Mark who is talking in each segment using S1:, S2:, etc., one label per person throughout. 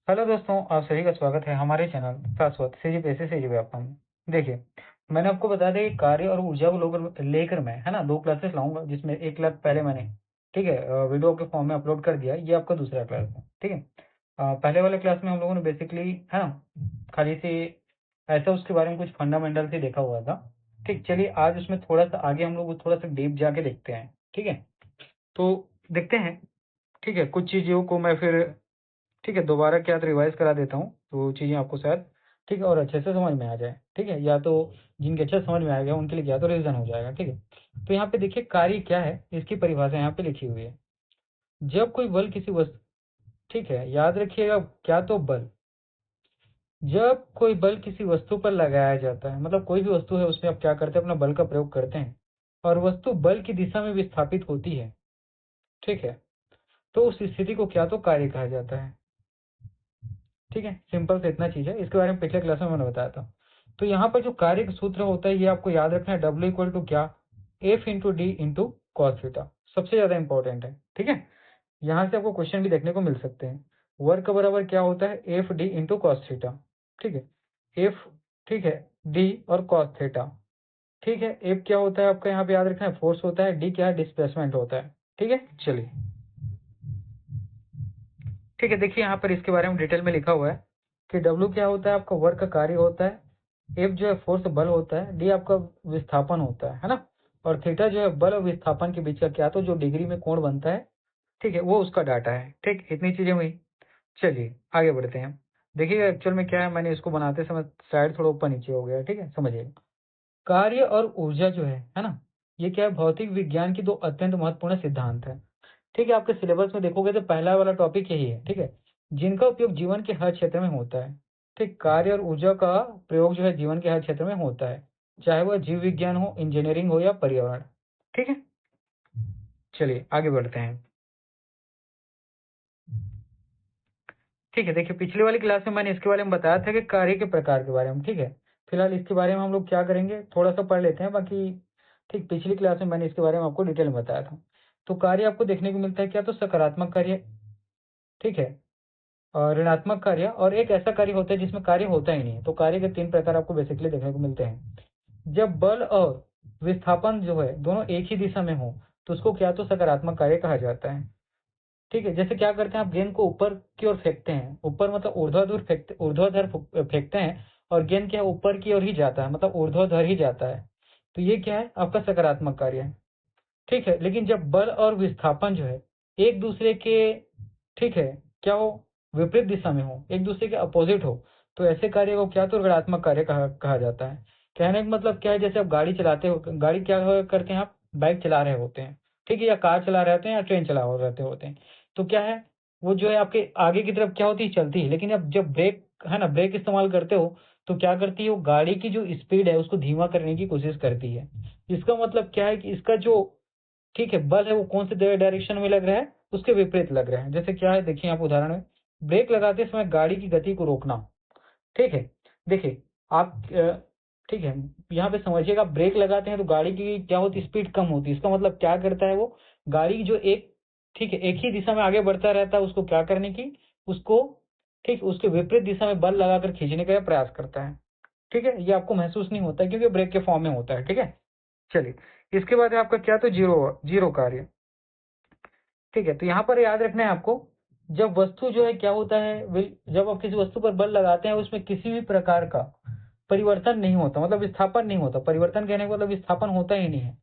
S1: Hello दोस्तों, आप सभी का स्वागत है हमारे चैनल शाश्वत सीजीपीएससी सीजीव्यापम में। देखिए, मैंने आपको बता दिया कि कार्य और ऊर्जा को लेकर मैं है ना 2 क्लासेस लाऊँगा, जिसमें 1 क्लास पहले मैंने ठीक है वीडियो के फॉर्म में अपलोड कर दिया। ये आपका दूसरा क्लास है, ठीक है। पहले वाले क्लास में हम लोगों ने बेसिकली है ना खाली से ऐसा उसके बारे में कुछ फंडामेंटल से देखा हुआ था। ठीक, चलिए आज उसमें थोड़ा-सा आगे हम लोग थोड़ा-सा डीप जाके देखते हैं, ठीक है। तो देखते हैं, ठीक है, कुछ चीज़ों को मैं फिर ठीक है, दोबारा क्या तो रिवाइज़ करा देता हूँ, तो चीज़ें आपको शायद ठीक है और अच्छे से समझ में आ जाए, ठीक है? या तो जिनके अच्छे से समझ में आएगा उनके लिए क्या तो रिवीज़न हो जाएगा, ठीक है? तो यहाँ पे देखिए कार्य क्या है, इसकी परिभाषा यहाँ पे लिखी हुई है। जब कोई बल किसी वस्तु ठीक है, याद रखिएगा क्या तो बल, जब कोई बल किसी वस्तु पर लगाया जाता है, मतलब कोई भी वस्तु है उसमें आप क्या करते हैं अपना बल का प्रयोग करते हैं और वस्तु बल की दिशा में विस्थापित होती है, ठीक है? तो उस स्थिति को क्या तो कार्य कहा जाता है। ठीक है, सिंपल से इतना चीज़ है, इसके बारे में पिछले क्लास में मैंने बताया था। तो यहाँ पर जो कार्य का सूत्र होता है ये आपको याद रखना है, W इक्वल टू क्या, F into D into cos theta, सबसे ज़्यादा इंपॉर्टेंट है, ठीक है। यहाँ से आपको क्वेश्चन भी देखने को मिल सकते हैं। वर्क का बराबर क्या होता है, F D into cos theta, ठीक है। एफ ठीक है, डी और कॉस थीटा, ठीक है। एफ क्या होता है आपका यहाँ पे याद रखना है, फोर्स होता है, डी क्या है, डिस्प्लेसमेंट होता है, ठीक है। चलिए, ठीक है, देखिए यहाँ पर इसके बारे में डिटेल में लिखा हुआ है कि W क्या होता है, आपका वर्क का कार्य होता है, F जो है फोर्स बल होता है, D आपका विस्थापन होता है ना, और थीटा जो है बल और विस्थापन के बीच का क्या तो जो डिग्री में कोण बनता है, ठीक है, वो उसका डाटा है। ठीक, इतनी चीजें हुई। चलिए आगे बढ़ते हैं। देखिए एक्चुअल में क्या है, मैंने इसको बनाते समय साइड थोड़ा ऊपर नीचे हो गया, ठीक है, समझिए। कार्य और ऊर्जा जो है ना, ये क्या है, भौतिक विज्ञान की दो अत्यंत महत्वपूर्ण सिद्धांत है। ठीक है, आपके सिलेबस में देखोगे तो पहला वाला टॉपिक यही है, ठीक है, जिनका उपयोग जीवन के हर क्षेत्र में होता है। ठीक, कार्य और ऊर्जा का प्रयोग जो है जीवन के हर क्षेत्र में होता है, चाहे वह जीव विज्ञान हो, इंजीनियरिंग हो या पर्यावरण। ठीक है, चलिए आगे बढ़ते हैं। ठीक है, देखिए पिछली वाली क्लास में मैंने इसके बारे में बताया था कि कार्य के प्रकार के बारे में, ठीक है। फिलहाल इसके बारे में हम लोग क्या करेंगे, थोड़ा सा पढ़ लेते हैं, बाकी ठीक पिछली क्लास में मैंने इसके बारे में आपको डिटेल में बताया था। तो कार्य आपको देखने को मिलता है क्या तो सकारात्मक कार्य, ठीक है, और ऋणात्मक कार्य, और एक ऐसा कार्य होता है जिसमें कार्य होता ही नहीं है। तो कार्य के 3 प्रकार आपको बेसिकली देखने को मिलते हैं। जब बल और विस्थापन जो है दोनों एक ही दिशा में हो तो उसको क्या तो सकारात्मक कार्य कहा जाता है। ठीक है, जैसे क्या करते हैं, आप गेंद को ऊपर की ओर फेंकते हैं, ऊपर मतलब ऊर्ध्वाधर फेंकते हैं, और गेंद क्या है ऊपर की ओर ही जाता है, मतलब ऊर्ध्वाधर ही जाता है। तो ये क्या है, आपका सकारात्मक कार्य है। ठीक है, लेकिन जब बल और विस्थापन जो है एक दूसरे के ठीक है क्या हो, विपरीत दिशा में हो, एक दूसरे के अपोजिट हो, तो ऐसे कार्य को क्या तो ऋणात्मक कार्य कहा जाता है। कहने का मतलब क्या है, जैसे आप गाड़ी चलाते हो, गाड़ी क्या करते हैं, आप बाइक चला रहे होते हैं, ठीक है, या कार चला रहे होते हैं या ट्रेन चला रहे होते हैं। तो क्या है, वो जो है आपके आगे की तरफ क्या होती है, चलती है, लेकिन अब जब ब्रेक है ना, ब्रेक इस्तेमाल करते हो तो क्या करती है, वो गाड़ी की जो स्पीड है उसको धीमा करने की कोशिश करती है। इसका मतलब क्या है कि इसका जो ठीक है बल है वो कौन से डायरेक्शन में लग रहा है, उसके विपरीत लग रहा है। जैसे क्या है, देखिए आप उदाहरण में, ब्रेक लगाते समय गाड़ी की गति को रोकना, ठीक है। देखिए आप ठीक है, यहाँ पे समझिएगा, ब्रेक लगाते हैं तो गाड़ी की क्या होती, स्पीड कम होती है। इसका मतलब क्या करता है, वो गाड़ी जो एक ठीक है एक ही दिशा में आगे बढ़ता रहता है, उसको क्या करने की, उसको ठीक उसके विपरीत दिशा में बल लगाकर खींचने का प्रयास करता है। ठीक है, ये आपको महसूस नहीं होता क्योंकि ब्रेक के फॉर्म में होता है। ठीक है, चलिए इसके बाद है आपका क्या तो जीरो जीरो कार्य। ठीक है, तो यहाँ पर याद रखना है आपको, जब वस्तु जो है क्या होता है, जब आप किसी वस्तु पर बल लगाते हैं उसमें किसी भी प्रकार का परिवर्तन नहीं होता, मतलब विस्थापन नहीं होता। परिवर्तन कहने का मतलब विस्थापन होता ही नहीं है।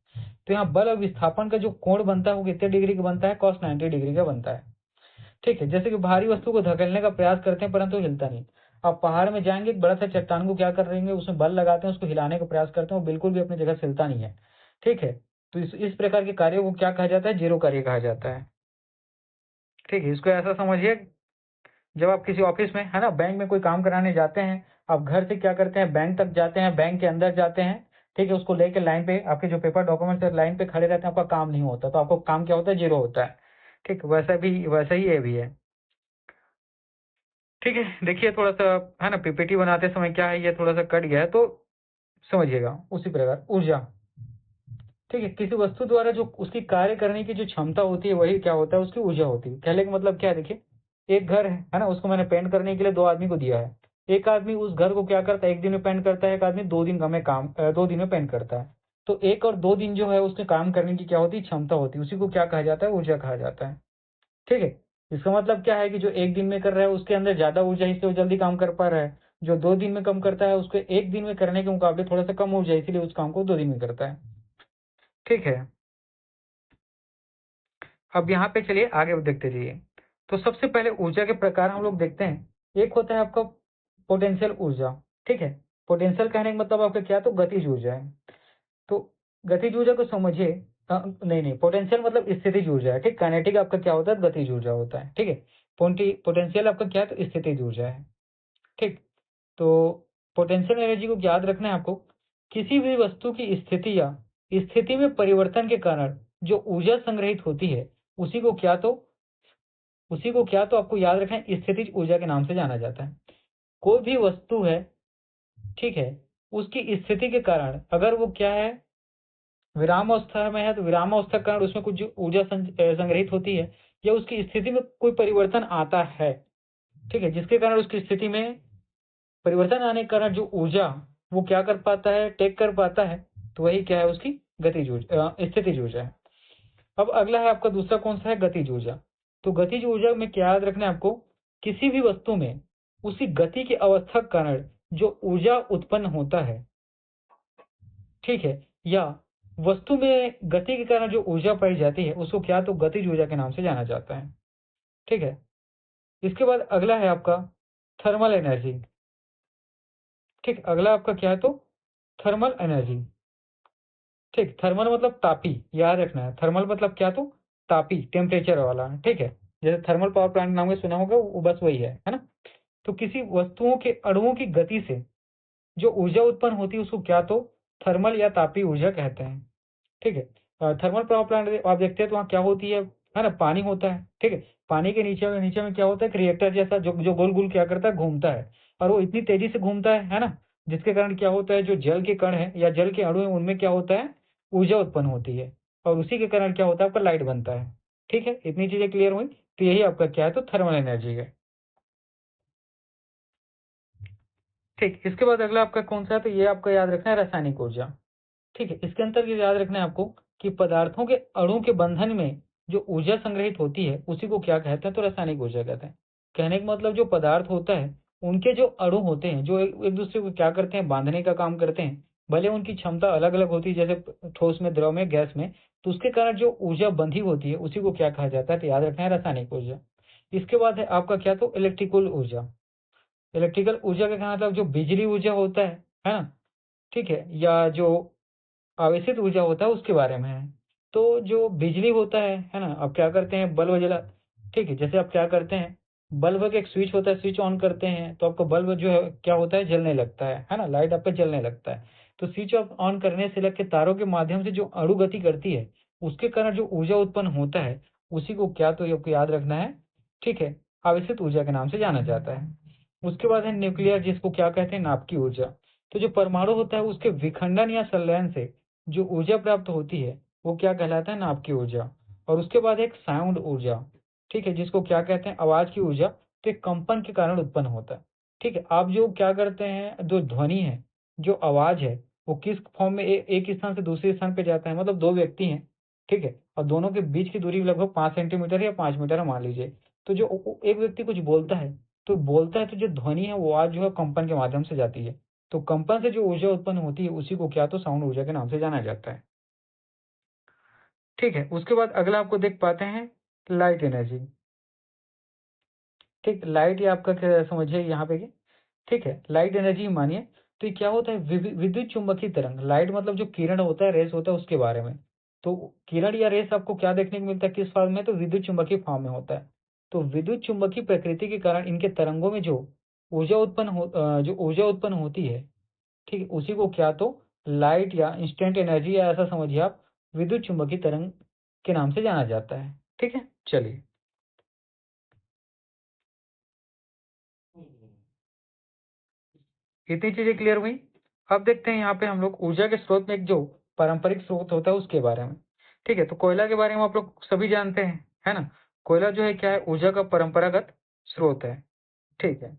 S1: तो यहाँ बल और विस्थापन का जो कोण बनता है वो कितने डिग्री का बनता है, cos 90 डिग्री का बनता है। ठीक है, जैसे कि भारी वस्तु को धकेलने का प्रयास करते हैं परंतु हिलता नहीं। आप पहाड़ में जाएंगे, एक बड़ा सा चट्टान को क्या कर रहे हैं, उसमें बल लगाते हैं, उसको हिलाने का प्रयास करते हैं, वो बिल्कुल भी अपनी जगह से हिलता नहीं है। ठीक है, तो इस प्रकार के कार्यों को क्या कहा जाता है, जीरो कार्य कहा जाता है। ठीक है, इसको ऐसा समझिए, जब आप किसी ऑफिस में है ना, बैंक में कोई काम कराने जाते हैं, आप घर से क्या करते हैं, बैंक तक जाते हैं, बैंक के अंदर जाते हैं, ठीक है, उसको लेके लाइन पे आपके जो पेपर डॉक्यूमेंट्स है लाइन पे खड़े रहते हैं, आपका काम नहीं होता, तो आपको काम क्या होता है, जीरो होता है। ठीक, वैसा ही ये भी है। ठीक है, देखिए थोड़ा सा है ना, पीपीटी बनाते समय क्या है, ये थोड़ा सा कट गया है तो समझिएगा। उसी प्रकार ऊर्जा, ठीक है, किसी वस्तु द्वारा जो उसकी कार्य करने की जो क्षमता होती है वही क्या होता है, उसकी ऊर्जा होती है। कहने का मतलब क्या है, देखिए एक घर है ना, उसको मैंने पेंट करने के लिए 2 आदमी को दिया है। एक आदमी उस घर को क्या करता है, 1 दिन में पेंट करता है, एक आदमी 2 दिन में 2 दिन में पेंट करता है। तो 1 और 2 दिन जो है उसके काम करने की क्या होती है, क्षमता होती है, उसी को क्या कहा जाता है, ऊर्जा कहा जाता है। ठीक है, इसका मतलब क्या है कि जो 1 दिन में कर रहा है उसके अंदर ज्यादा ऊर्जा, इसलिए वो जल्दी काम कर पा रहा है। जो 2 दिन में कम करता है उसको 1 दिन में करने के मुकाबले थोड़ा सा कम ऊर्जा, इसीलिए उस काम को 2 दिन में करता है। ठीक है, अब यहाँ पे चलिए आगे देखते जाइए। तो सबसे पहले ऊर्जा के प्रकार हम लोग देखते हैं। एक होता है आपका पोटेंशियल ऊर्जा। ठीक है, पोटेंशियल कहने का मतलब आपका क्या, तो गतिज ऊर्जा है। तो गतिज ऊर्जा को समझिए। नहीं, पोटेंशियल मतलब स्थितिज ऊर्जा है। ठीक, काइनेटिक आपका क्या होता है, गतिज ऊर्जा होता है। ठीक है, पोटेंशियल आपका क्या है, तो स्थितिज ऊर्जा है। ठीक, तो पोटेंशियल एनर्जी को याद रखना है आपको। किसी भी वस्तु की स्थिति या स्थिति में परिवर्तन के कारण जो ऊर्जा संग्रहित होती है, उसी को क्या तो आपको याद रखना है, स्थितिज ऊर्जा के नाम से जाना जाता है। कोई भी वस्तु है, ठीक है, उसकी स्थिति के कारण अगर वो क्या है, विराम अवस्था में है, तो विराम अवस्था के कारण उसमें कुछ ऊर्जा संग्रहित होती है, या उसकी स्थिति में कोई परिवर्तन आता है, ठीक है, जिसके कारण उसकी स्थिति में परिवर्तन आने के कारण जो ऊर्जा वो क्या कर पाता है, टेक कर पाता है, तो वही क्या है, उसकी गतिज ऊर्जा, स्थितिज ऊर्जा है। अब अगला है आपका दूसरा कौन सा है, गतिज ऊर्जा। तो गतिज ऊर्जा में क्या याद रखना है आपको, किसी भी वस्तु में उसी गति की अवस्था के कारण जो ऊर्जा उत्पन्न होता है, ठीक है, या वस्तु में गति के कारण जो ऊर्जा पाई जाती है, उसको क्या तो गतिज ऊर्जा के नाम से जाना जाता है। ठीक है, इसके बाद अगला है आपका थर्मल एनर्जी। ठीक, अगला आपका क्या है, तो थर्मल एनर्जी। ठीक, थर्मल मतलब तापी, याद रखना है। थर्मल मतलब क्या, तो तापी, टेम्परेचर वाला। ठीक है, जैसे थर्मल पावर प्लांट नाम सुना होगा, वो बस वही है ना। तो किसी वस्तुओं के अणुओं की गति से जो ऊर्जा उत्पन्न होती है, उसको क्या तो थर्मल या तापी ऊर्जा कहते हैं। ठीक है, थर्मल पावर प्लांट आप देखते हैं तो वहाँ क्या होती है ना, पानी होता है। ठीक है, पानी के नीचे में क्या होता है, एक रिएक्टर जैसा जो जो गोल गोल क्या करता है, घूमता है, और वो इतनी तेजी से घूमता है ना, जिसके कारण क्या होता है, जो जल के कण है या जल के अणु है, उनमें क्या होता है, ऊर्जा उत्पन्न होती है, और उसी के कारण क्या होता है, आपका लाइट बनता है। ठीक है, इतनी चीजें क्लियर हुई, तो यही आपका क्या है, तो थर्मल एनर्जी है। ठीक, इसके बाद अगला आपका कौन सा है, तो ये आपका याद रखना है, रासायनिक ऊर्जा। ठीक है, इसके अंतर्गत याद रखना है आपको कि पदार्थों के अणु के बंधन में जो ऊर्जा संग्रहित होती है, उसी को क्या कहते हैं, तो रासायनिक ऊर्जा कहते हैं। कहने का मतलब जो पदार्थ होता है, उनके जो अणु होते हैं, जो एक दूसरे को क्या करते हैं, बांधने का काम करते हैं, भले उनकी क्षमता अलग अलग होती है, जैसे ठोस में, द्रव में, गैस में, तो उसके कारण जो ऊर्जा बंधी होती है, उसी को क्या कहा जाता है, तो याद रखना है, रासायनिक ऊर्जा। इसके बाद है आपका क्या, तो इलेक्ट्रिकल ऊर्जा। इलेक्ट्रिकल ऊर्जा का कहना मतलब जो बिजली ऊर्जा होता है ना, ठीक है, या जो आवेशित ऊर्जा होता है, उसके बारे में है। तो जो बिजली होता है ना, आप क्या करते हैं, बल्ब जला, ठीक है, जैसे आप क्या करते हैं, बल्ब का एक स्विच होता है, स्विच ऑन करते हैं तो आपका बल्ब जो है क्या होता है, जलने लगता है ना, लाइट आपका जलने लगता है। तो स्विच ऑन करने से लेकर तारों के माध्यम से जो अणु गति करती है, उसके कारण जो ऊर्जा उत्पन्न होता है, उसी को क्या तो आपको याद रखना है। ठीक है, आवेशित ऊर्जा के नाम से जाना जाता है। उसके बाद है न्यूक्लियर, जिसको क्या कहते हैं, नाभिकीय ऊर्जा। तो जो परमाणु होता है, उसके विखंडन या संलयन से जो ऊर्जा प्राप्त होती है, वो क्या कहलाता है, नाभिकीय ऊर्जा। और उसके बाद एक साउंड ऊर्जा, ठीक है, जिसको क्या कहते हैं, आवाज की ऊर्जा। तो एक कंपन के कारण उत्पन्न होता है। ठीक है, आप जो क्या करते हैं, जो ध्वनि है, जो आवाज है, वो किस फॉर्म में एक स्थान से दूसरे स्थान पे जाता है, मतलब 2 व्यक्ति हैं, ठीक है, और दोनों के बीच की दूरी लगभग 5 सेंटीमीटर या 5 मीटर है, मान लीजिए। तो जो एक व्यक्ति कुछ बोलता है तो जो ध्वनि है, वो आवाज जो है कंपन के माध्यम से जाती है। तो कंपन से जो ऊर्जा उत्पन्न होती है, उसी को क्या तो साउंड ऊर्जा के नाम से जाना जाता है। ठीक है, उसके बाद अगला आपको देख पाते हैं, लाइट एनर्जी। ठीक, लाइट ये आपका क्या समझिए यहाँ पे कि, ठीक है, लाइट एनर्जी मानिए, तो ये क्या होता है, विद्युत चुंबकीय तरंग। लाइट मतलब जो किरण होता है, रेस होता है, उसके बारे में। तो किरण या रेस आपको क्या देखने को मिलता है, किस फॉर्म में, तो विद्युत चुंबकीय फॉर्म में होता है। तो विद्युत चुंबकीय प्रकृति के कारण इनके तरंगों में जो ऊर्जा उत्पन्न होती है, ठीक है, उसी को क्या तो लाइट या इंस्टेंट एनर्जी, या ऐसा समझिए आप, विद्युत चुंबकीय तरंग के नाम से जाना जाता है। ठीक है, चलिए, इतनी चीजें क्लियर हुई। अब देखते हैं यहाँ पे हम लोग ऊर्जा के स्रोत में एक जो पारंपरिक स्रोत होता है, उसके बारे में। ठीक है, तो कोयला के बारे में आप लोग सभी जानते हैं, है ना। कोयला जो है क्या है, ऊर्जा का परंपरागत स्रोत है। ठीक है।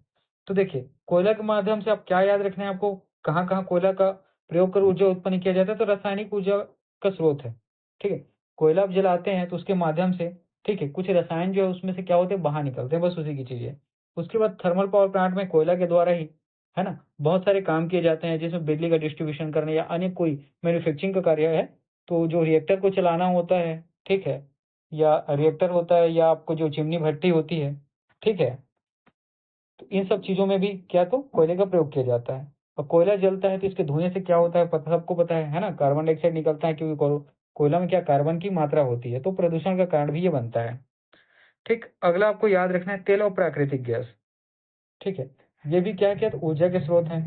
S1: तो देखिए, कोयला के माध्यम से आप क्या याद रखना है आपको, कहाँ-कहाँ कोयला का प्रयोग कर ऊर्जा उत्पन्न किया जाता है, तो रासायनिक ऊर्जा का स्रोत है। ठीक है? कोयला आप जलाते हैं तो उसके माध्यम से, ठीक है, कुछ रसायन जो है उसमें से क्या होते हैं, बाहर निकलते हैं, बस उसी की चीज़ है। उसके बाद थर्मल पावर प्लांट में कोयला के द्वारा ही, है ना, बहुत सारे काम किए जाते हैं, जिसमें बिजली का डिस्ट्रीब्यूशन करना या अन्य कोई मैन्युफैक्चरिंग का कार्य है, तो जो रिएक्टर को चलाना होता है, ठीक है? या रिएक्टर होता है या आपको जो चिमनी भट्टी होती है, ठीक है? तो इन सब चीज़ों में भी क्या तो कोयले का प्रयोग किया जाता है। और कोयला जलता है तो इसके धुएँ से क्या होता है सबको पता है ना? कार्बन डाइऑक्साइड निकलता है, क्योंकि कोयला में क्या कार्बन की मात्रा होती है, तो प्रदूषण का कारण भी ये बनता है। ठीक, अगला आपको याद रखना है तेल और प्राकृतिक गैस, ठीक है? ये भी क्या है, क्या तो ऊर्जा के स्रोत हैं,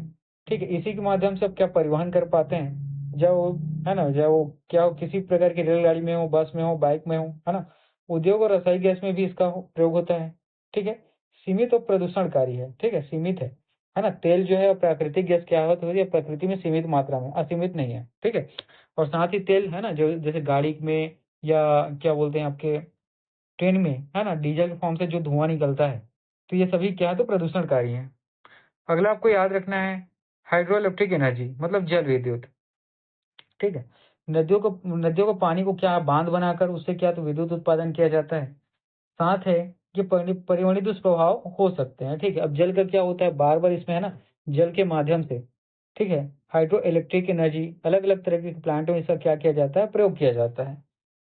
S1: ठीक है? इसी के माध्यम से आप क्या परिवहन कर पाते हैं, चाहे वो, है ना, चाहे वो क्या हो, किसी प्रकार की रेलगाड़ी में हो, बस में हो, बाइक में हो, है ना? उद्योग और रसायनिक गैस में भी इसका प्रयोग होता है, ठीक है? सीमित और प्रदूषणकारी है, ठीक है? सीमित है ना? तेल जो है प्राकृतिक गैस क्या होती है, प्रकृति में सीमित मात्रा में, असीमित नहीं है, ठीक है? और साथ ही तेल है ना, जो जैसे गाड़ी में या क्या बोलते हैं आपके ट्रेन में, है ना, डीजल के फॉर्म से जो धुआँ निकलता है, तो ये सभी क्या है, तो प्रदूषणकारी हैं। अगला आपको याद रखना है हाइड्रो इलेक्ट्रिक एनर्जी, मतलब जल विद्युत, ठीक है? नदियों को पानी को क्या बांध बनाकर उससे क्या तो विद्युत उत्पादन किया जाता है। साथ है कि परिवर्णी दुष्प्रभाव हो सकते हैं, ठीक है? अब जल का क्या होता है, बार-बार इसमें है ना, जल के माध्यम से, ठीक है? हाइड्रो इलेक्ट्रिक एनर्जी अलग-अलग तरह के प्लांट में इसका क्या किया जाता है, प्रयोग किया जाता है।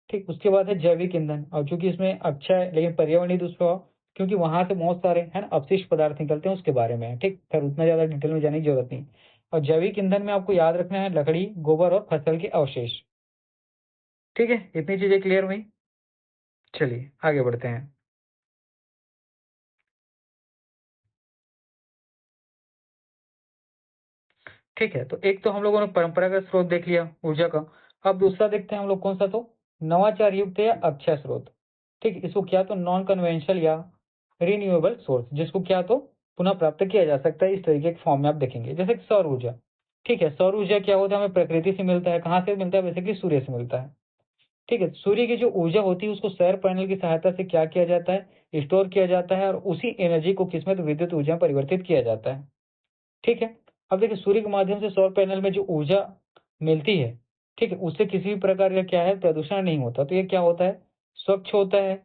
S1: ठीक, उसके बाद है जैविक ईंधन, और चूँकि इसमें अच्छा है लेकिन पर्यावरणीय दुष्प्रभाव, क्योंकि वहाँ से बहुत सारे है ना अपशिष्ट पदार्थ निकलते हैं, उसके बारे में है, ठीक? खैर उतना ज़्यादा डिटेल में जाने की ज़रूरत नहीं। और जैविक ईंधन में आपको याद रखना है लकड़ी, गोबर और फसल के अवशेष। ठीक है? इतनी चीज़ें क्लियर हुई? चलिए आगे बढ़ते हैं। ठीक है, तो एक तो हम लोगों ने परंपरागत स्रोत देख लिया ऊर्जा का। अब दूसरा देखते हैं हम लोग, कौन-सा, तो नवाचार युक्त या अक्षय स्रोत। ठीक है, इसको क्या तो नॉन कन्वेंशनल या रिन्यूएबल सोर्स, जिसको क्या तो पुनः प्राप्त किया जा सकता है, इस तरीके के फॉर्म में आप देखेंगे। जैसे कि सौर ऊर्जा, ठीक है, सौर ऊर्जा क्या होता है, हमें प्रकृति से मिलता है। कहाँ से मिलता है, बेसिकली सूर्य से मिलता है। ठीक है, सूर्य की जो ऊर्जा होती है उसको सौर पैनल की सहायता से क्या किया जाता है, स्टोर किया जाता है, और उसी एनर्जी को किसमें, तो विद्युत ऊर्जा में परिवर्तित किया जाता है। ठीक है? अब देखिए, सूर्य के माध्यम से सौर पैनल में जो ऊर्जा मिलती है, ठीक है? उससे किसी भी प्रकार का क्या है, प्रदूषण नहीं होता। तो ये क्या होता है, स्वच्छ होता है।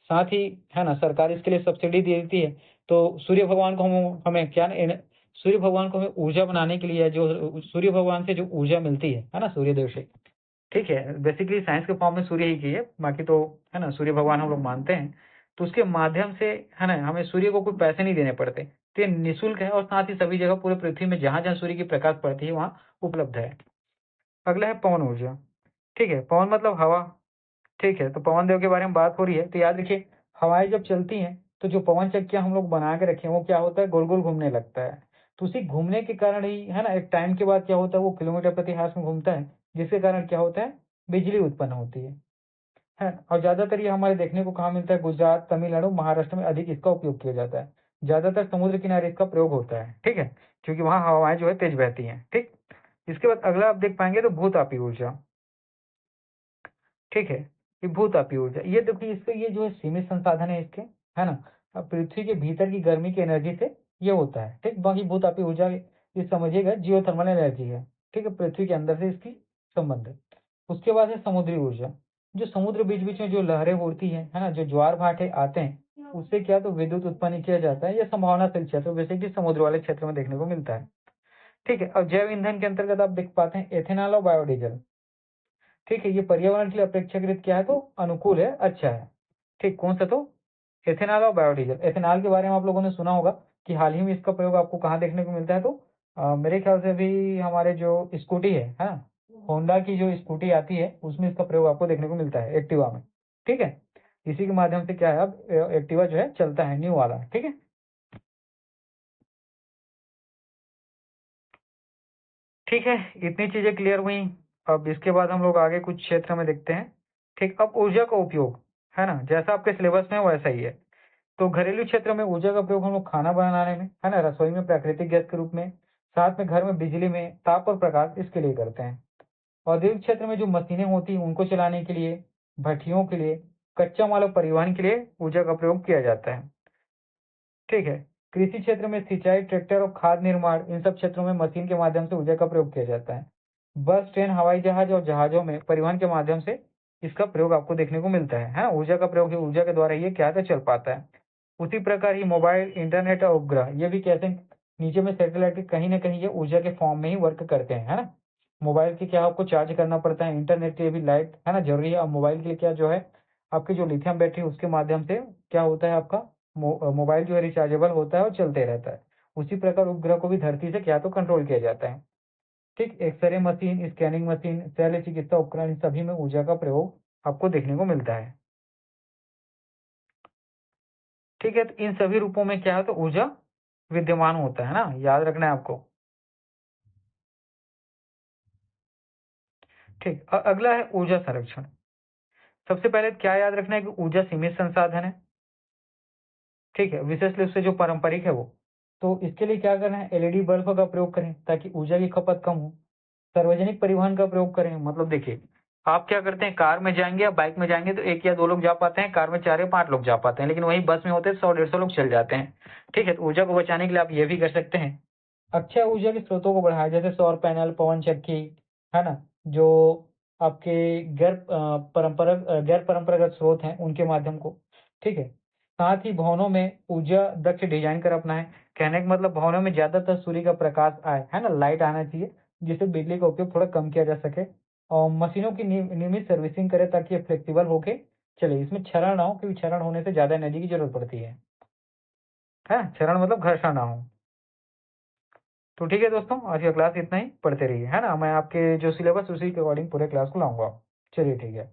S1: साथ ही, है ना, सरकार इसके लिए सब्सिडी देती है। तो सूर्य भगवान को हमें क्या एन सूर्य भगवान को हमें ऊर्जा बनाने के लिए, जो सूर्य भगवान से जो ऊर्जा मिलती है ना, सूर्यदेव से, ठीक है? बेसिकली साइंस के फॉर्म में सूर्य ही की है, बाकी तो है ना, सूर्य भगवान हम लोग मानते हैं। तो उसके माध्यम से, है ना, हमें सूर्य को कोई पैसे नहीं देने पड़ते। तो ये निःशुल्क है, और साथ ही सभी जगह पूरे पृथ्वी में जहाँ-जहाँ सूर्य की प्रकाश पड़ती है वहाँ उपलब्ध है। अगला है पवन ऊर्जा, ठीक है? पवन मतलब हवा, ठीक है? तो पवन देव के बारे में बात हो रही है, तो याद रखिए, हवाएँ जब चलती हैं, तो जो पवन चक्कियाँ हम लोग बना के रखे हैं, वो क्या होता है, गोल-गोल घूमने लगता है। तो उसी घूमने के कारण ही, है ना, एक टाइम के बाद क्या होता है, वो किलोमीटर प्रति हार्स में घूमता है, जिसके कारण क्या होता है, बिजली उत्पन्न होती है? और ज़्यादातर ये हमारे देखने को कहाँ मिलता है, गुजरात, तमिलनाडु, महाराष्ट्र में अधिक इसका उपयोग किया जाता है। ज़्यादातर समुद्र किनारे इसका प्रयोग होता है, ठीक है? क्योंकि वहाँ हवाएँ जो है तेज़ बहती हैं, ठीक? इसके बाद अगला आप देख पाएँगे तो भू-तापीय ऊर्जा, ठीक है? ये भू-तापीय ऊर्जा, ये देखिए, इससे ये जो है सीमित संसाधन है इसके, है ना? पृथ्वी के भीतर की गर्मी की एनर्जी से ये होता है, ठीक? बाकी भू-तापीय ऊर्जा ये समझिएगा जियोथर्मल एनर्जी है, ठीक है? पृथ्वी के अंदर से इसकी संबंध है। उसके बाद है समुद्री ऊर्जा, जो समुद्र बीच-बीच में जो लहरें उड़ती हैं, है ना? जो ज्वार-भाटे आते हैं, उससे क्या तो विद्युत उत्पन्न किया जाता है। ये संभावनाशील क्षेत्र, बेसिकली समुद्र वाले क्षेत्र में देखने को मिलता है, ठीक है? और जैव ईंधन के अंतर्गत आप देख पाते हैं एथेनॉल और बायोडीज़ल, ठीक है? ये पर्यावरण के लिए अपेक्षाकृत क्या है, तो अनुकूल है, अच्छा है, ठीक? कौन-सा तो एथेनॉल और बायोडीज़ल। एथेनॉल के बारे में आप लोगों ने सुना होगा कि हाल ही में इसका प्रयोग आपको कहाँ देखने को मिलता है, तो मेरे ख्याल से अभी हमारे जो स्कूटी है ना? होंडा की जो स्कूटी आती है, उसमें इसका प्रयोग आपको देखने को मिलता है, एक्टिवा में, ठीक है? इसी के माध्यम से क्या है, अब एक्टिवा जो है चलता है, न्यू वाला, ठीक है? ठीक है, इतनी चीज़ें क्लियर हुई। अब इसके बाद हम लोग आगे कुछ क्षेत्र में देखते हैं, ठीक? अब ऊर्जा का उपयोग, है ना? जैसा आपके सिलेबस में है वैसा ही है। तो घरेलू क्षेत्र में ऊर्जा का प्रयोग हम लोग खाना बनाने में, है ना, रसोई में प्राकृतिक गैस के रूप में, साथ में घर में बिजली में ताप और प्रकाश इसके लिए करते हैं। औद्योगिक क्षेत्र में जो मशीनें होती हैं उनको चलाने के लिए, भट्ठियों के लिए, कच्चा माल और परिवहन के लिए ऊर्जा का प्रयोग किया जाता है। ठीक है। कृषि क्षेत्र में सिंचाई, ट्रैक्टर और खाद निर्माण, इन सब क्षेत्रों में मशीन के माध्यम से ऊर्जा का प्रयोग किया जाता है। बस, ट्रेन, हवाई जहाज और जहाजों में परिवहन के माध्यम से इसका प्रयोग आपको देखने को मिलता है। ऊर्जा का प्रयोग, ऊर्जा के द्वारा ये क्या है, चल पाता है। उसी प्रकार ही मोबाइल, इंटरनेट और उपग्रह, ये भी कैसे नीचे में सैटेलाइट के कहीं ना कहीं ये ऊर्जा के फॉर्म में ही वर्क करते हैं, है ना। मोबाइल की क्या आपको चार्ज करना पड़ता है, इंटरनेट के लिए भी लाइट, है ना, जरूरी है। और मोबाइल के लिए क्या जो है, आपकी जो लिथियम बैटरी, उसके माध्यम से क्या होता है, आपका मोबाइल जो है रिचार्जेबल होता है और चलते रहता है। उसी प्रकार उपग्रह को भी धरती से क्या तो कंट्रोल किया जाता है। ठीक, एक्सरे मशीन, स्कैनिंग मशीन, शल्य चिकित्सा उपकरण, इन सभी में ऊर्जा का प्रयोग आपको देखने को मिलता है। ठीक है, तो इन सभी रूपों में क्या है, तो ऊर्जा विद्यमान होता है ना, याद रखना है आपको। ठीक, अगला है ऊर्जा संरक्षण। सबसे पहले क्या याद रखना है कि ऊर्जा सीमित संसाधन है। ठीक है, विशेष रूप से जो पारंपरिक है वो, तो इसके लिए क्या करना है, एलईडी बल्ब का प्रयोग करें ताकि ऊर्जा की खपत कम हो। सार्वजनिक परिवहन का प्रयोग करें, मतलब देखिए, आप क्या करते हैं, कार में जाएंगे या बाइक में जाएंगे तो 1 या 2 लोग जा पाते हैं, कार में 4 या 5 लोग जा पाते हैं, लेकिन वहीं बस में होते हैं 100-150 लोग चल जाते हैं। ठीक है, तो ऊर्जा को बचाने के लिए आप ये भी कर सकते हैं, अक्षय ऊर्जा के स्रोतों को बढ़ाएं, जैसे सौर पैनल, पवन चक्की, है ना, जो आपके गैर परंपरागत स्रोत हैं उनके माध्यम को। ठीक है, साथ ही भवनों में ऊर्जा दक्ष डिजाइन कर अपनाएं। कहने का मतलब भवनों में ज्यादातर सूर्य का प्रकाश आए, है ना, लाइट आना चाहिए, जिससे बिजली का उपयोग थोड़ा कम किया जा सके। और मशीनों की नियमित सर्विसिंग करें ताकि ये फ्लेक्सिबल होके चले, इसमें क्षरण ना हो, क्योंकि क्षरण होने से ज्यादा एनर्जी की जरूरत पड़ती है, क्षरण मतलब घर्षण ना हो। तो ठीक है दोस्तों, आज का क्लास इतना ही, पढ़ते रहिए, है ना। मैं आपके जो सिलेबस उसी के अकॉर्डिंग पूरे क्लास को लाऊंगा। चलिए ठीक है।